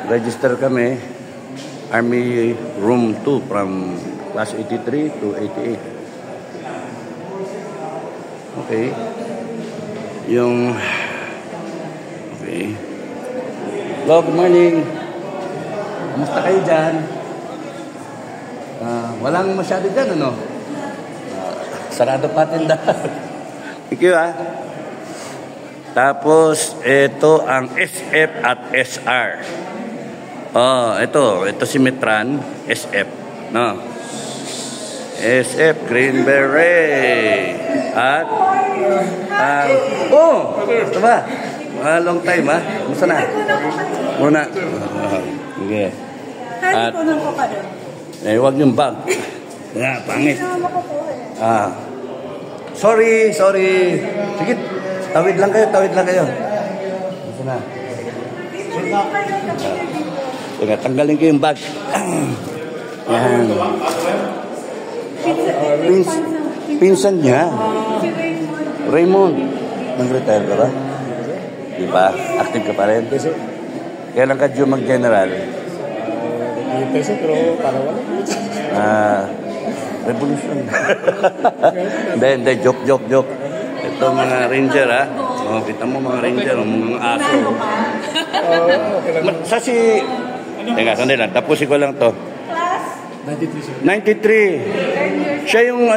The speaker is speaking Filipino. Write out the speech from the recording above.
register kami. Army Room 2 from class 83 to 88. Okay. Okay. Hello, good morning. Kamusta kayo dyan? Walang masyado dyan, ano? Sarado pa tindahan. Thank you, Tapos, ito ang SF at SR. Ito si Metran, SF, no? SF, Green Beret. At, ito ba? Long time, Musta na? Muna. Okay. At, huwag yung bag. Pangit. Sorry. Sige, tawid lang kayo. Musta na? Tanggalin ko yung bag. Yan. Pinsan niya. Raymond. Nag-retire ka ba? Di ba? Active ka pa rin? Kailan ka due mag-general? Pero para wala. Revolution. Hindi, joke. Ito mga ranger, kita mo mga ranger, mga aso. Teka, sandali lang. Tapusin ko lang to. 93. Siya yung